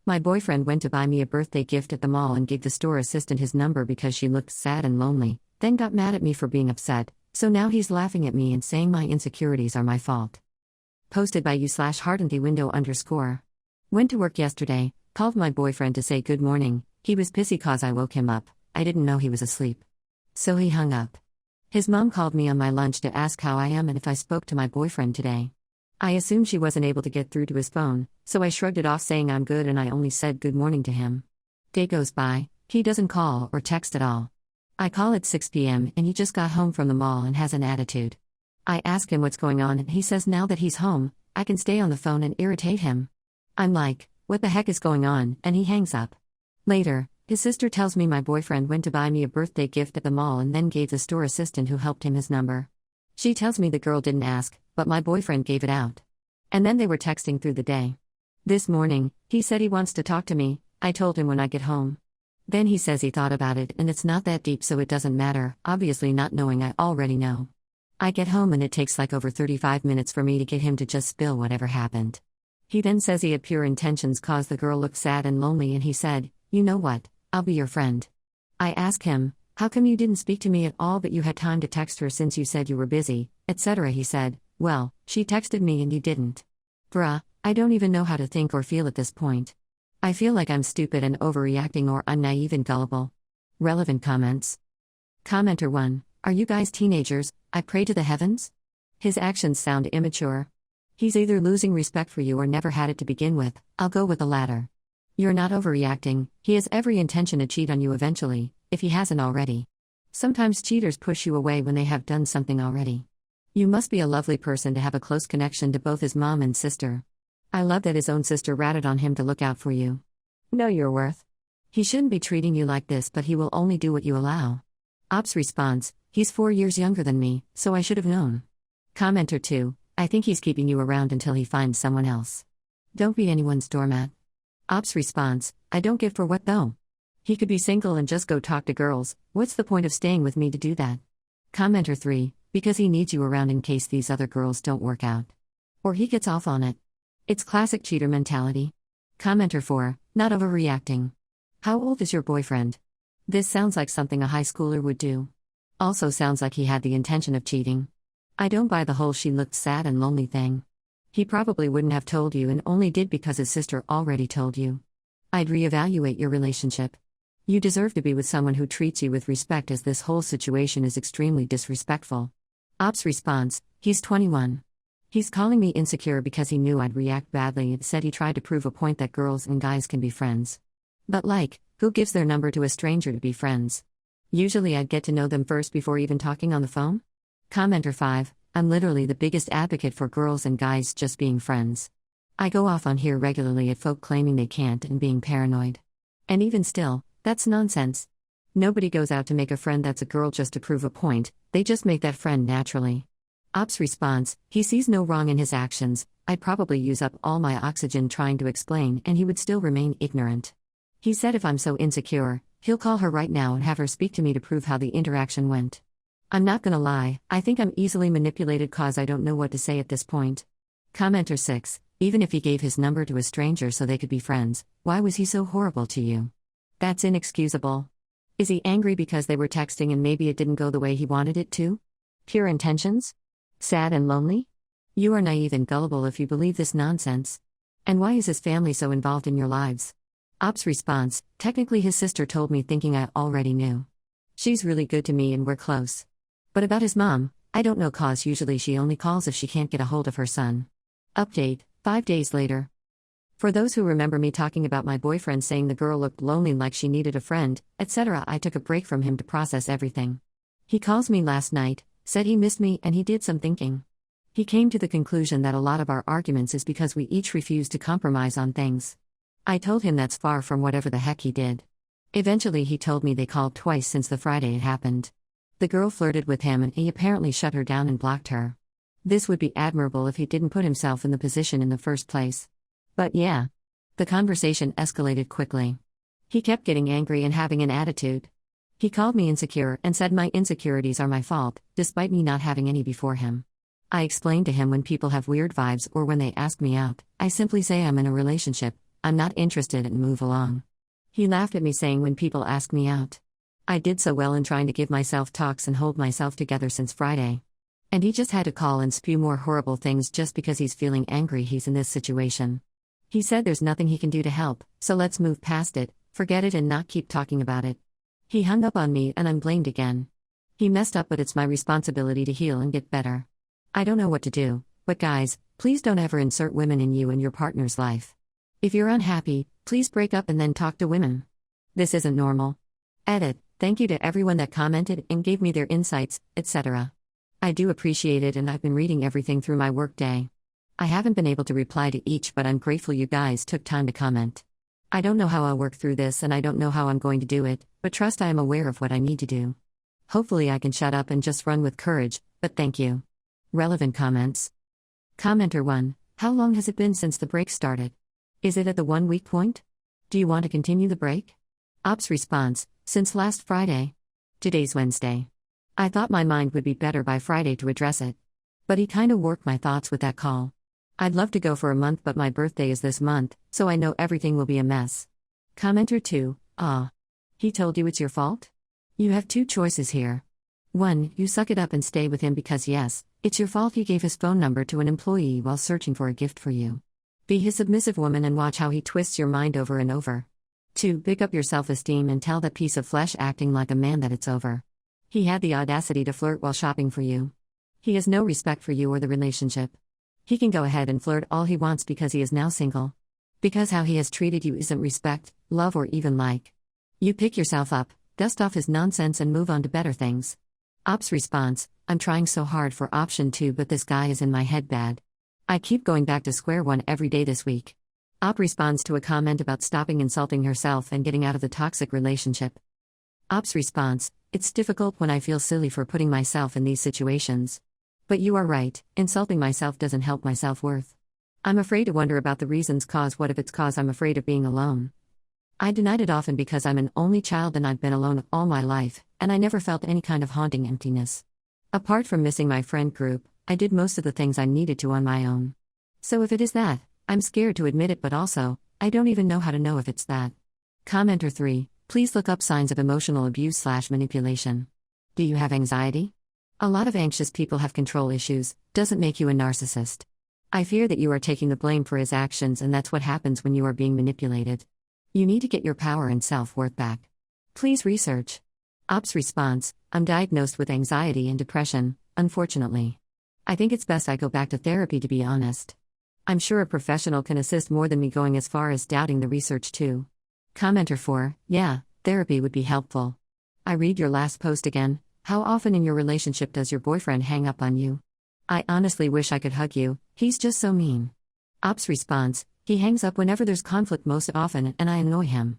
My boyfriend went to buy me a birthday gift at the mall and gave the store assistant his number because she looked sad and lonely, then got mad at me for being upset, so now he's laughing at me and saying my insecurities are my fault. Posted by you/hardenthewindow_. Went to work yesterday, called my boyfriend to say good morning. He was pissy cause I woke him up. I didn't know he was asleep. So he hung up. His mom called me on my lunch to ask how I am and if I spoke to my boyfriend today. I assumed she wasn't able to get through to his phone, so I shrugged it off saying I'm good and I only said good morning to him. Day goes by, he doesn't call or text at all. I call at 6 p.m. and he just got home from the mall and has an attitude. I ask him what's going on and he says now that he's home, I can stay on the phone and irritate him. I'm like, what the heck is going on, and he hangs up. Later, his sister tells me my boyfriend went to buy me a birthday gift at the mall and then gave the store assistant who helped him his number. She tells me the girl didn't ask, but my boyfriend gave it out. And then they were texting through the day. This morning, he said he wants to talk to me. I told him when I get home. Then he says he thought about it and it's not that deep so it doesn't matter, obviously not knowing I already know. I get home and it takes like over 35 minutes for me to get him to just spill whatever happened. He then says he had pure intentions cause the girl looked sad and lonely and he said, you know what, I'll be your friend. I ask him, how come you didn't speak to me at all but you had time to text her since you said you were busy, etc. He said, well, she texted me and you didn't. Bruh, I don't even know how to think or feel at this point. I feel like I'm stupid and overreacting or I'm naive and gullible. Relevant comments. Commenter 1, are you guys teenagers? I pray to the heavens? His actions sound immature. He's either losing respect for you or never had it to begin with. I'll go with the latter. You're not overreacting, he has every intention to cheat on you eventually, if he hasn't already. Sometimes cheaters push you away when they have done something already. You must be a lovely person to have a close connection to both his mom and sister. I love that his own sister ratted on him to look out for you. Know your worth. He shouldn't be treating you like this, but he will only do what you allow. Ops response, he's 4 years younger than me, so I should have known. Commenter 2, I think he's keeping you around until he finds someone else. Don't be anyone's doormat. Ops response, I don't give for what though. He could be single and just go talk to girls, what's the point of staying with me to do that? Commenter 3, because he needs you around in case these other girls don't work out. Or he gets off on it. It's classic cheater mentality. Commenter 4, not overreacting. How old is your boyfriend? This sounds like something a high schooler would do. Also sounds like he had the intention of cheating. I don't buy the whole she looked sad and lonely thing. He probably wouldn't have told you and only did because his sister already told you. I'd reevaluate your relationship. You deserve to be with someone who treats you with respect as this whole situation is extremely disrespectful. Ops response, he's 21. He's calling me insecure because he knew I'd react badly and said he tried to prove a point that girls and guys can be friends. But like, who gives their number to a stranger to be friends? Usually I'd get to know them first before even talking on the phone. Commenter 5, I'm literally the biggest advocate for girls and guys just being friends. I go off on here regularly at folk claiming they can't and being paranoid. And even still, that's nonsense. Nobody goes out to make a friend that's a girl just to prove a point, they just make that friend naturally. Ops response, he sees no wrong in his actions. I'd probably use up all my oxygen trying to explain and he would still remain ignorant. He said if I'm so insecure, he'll call her right now and have her speak to me to prove how the interaction went. I'm not gonna lie, I think I'm easily manipulated cause I don't know what to say at this point. Commenter 6, even if he gave his number to a stranger so they could be friends, why was he so horrible to you? That's inexcusable. Is he angry because they were texting and maybe it didn't go the way he wanted it to? Pure intentions? Sad and lonely? You are naive and gullible if you believe this nonsense. And why is his family so involved in your lives? Ops response, technically his sister told me thinking I already knew. She's really good to me and we're close. But about his mom, I don't know cause usually she only calls if she can't get a hold of her son. Update, 5 days later. For those who remember me talking about my boyfriend saying the girl looked lonely like she needed a friend, etc., I took a break from him to process everything. He calls me last night, said he missed me and he did some thinking. He came to the conclusion that a lot of our arguments is because we each refuse to compromise on things. I told him that's far from whatever the heck he did. Eventually he told me they called twice since the Friday it happened. The girl flirted with him and he apparently shut her down and blocked her. This would be admirable if he didn't put himself in the position in the first place. But yeah. The conversation escalated quickly. He kept getting angry and having an attitude. He called me insecure and said my insecurities are my fault, despite me not having any before him. I explained to him when people have weird vibes or when they ask me out, I simply say I'm in a relationship, I'm not interested and move along. He laughed at me saying when people ask me out. I did so well in trying to give myself talks and hold myself together since Friday. And he just had to call and spew more horrible things just because he's feeling angry he's in this situation. He said there's nothing he can do to help, so let's move past it, forget it and not keep talking about it. He hung up on me and I'm blamed again. He messed up but it's my responsibility to heal and get better. I don't know what to do, but guys, please don't ever insert women in you and your partner's life. If you're unhappy, please break up and then talk to women. This isn't normal. Edit. Thank you to everyone that commented and gave me their insights, etc. I do appreciate it and I've been reading everything through my workday. I haven't been able to reply to each but I'm grateful you guys took time to comment. I don't know how I'll work through this and I don't know how I'm going to do it, but trust I am aware of what I need to do. Hopefully I can shut up and just run with courage, but thank you. Relevant comments. Commenter 1. How long has it been since the break started? Is it at the 1 week point? Do you want to continue the break? Ops response. Since last Friday. Today's Wednesday. I thought my mind would be better by Friday to address it. But he kinda worked my thoughts with that call. I'd love to go for a month but my birthday is this month, so I know everything will be a mess. Commenter 2. He told you it's your fault? You have 2 choices here. 1. You suck it up and stay with him because yes, it's your fault he gave his phone number to an employee while searching for a gift for you. Be his submissive woman and watch how he twists your mind over and over. 2. Pick up your self-esteem and tell that piece of flesh acting like a man that it's over. He had the audacity to flirt while shopping for you. He has no respect for you or the relationship. He can go ahead and flirt all he wants because he is now single. Because how he has treated you isn't respect, love or even like. You pick yourself up, dust off his nonsense and move on to better things. Ops response. I'm trying so hard for option 2 but this guy is in my head bad. I keep going back to square one every day this week. Op responds to a comment about stopping insulting herself and getting out of the toxic relationship. Op's response. It's difficult when I feel silly for putting myself in these situations. But you are right, insulting myself doesn't help my self-worth. I'm afraid to wonder about the reasons cause what if it's cause I'm afraid of being alone. I denied it often because I'm an only child and I've been alone all my life, and I never felt any kind of haunting emptiness. Apart from missing my friend group, I did most of the things I needed to on my own. So if it is that, I'm scared to admit it but also, I don't even know how to know if it's that. Commenter 3. Please look up signs of emotional abuse/manipulation. Do you have anxiety? A lot of anxious people have control issues, doesn't make you a narcissist. I fear that you are taking the blame for his actions and that's what happens when you are being manipulated. You need to get your power and self-worth back. Please research. Ops response. I'm diagnosed with anxiety and depression, unfortunately. I think it's best I go back to therapy to be honest. I'm sure a professional can assist more than me going as far as doubting the research too. Commenter 4. Yeah, therapy would be helpful. I read your last post again. How often in your relationship does your boyfriend hang up on you? I honestly wish I could hug you, he's just so mean. Ops response. He hangs up whenever there's conflict most often and I annoy him.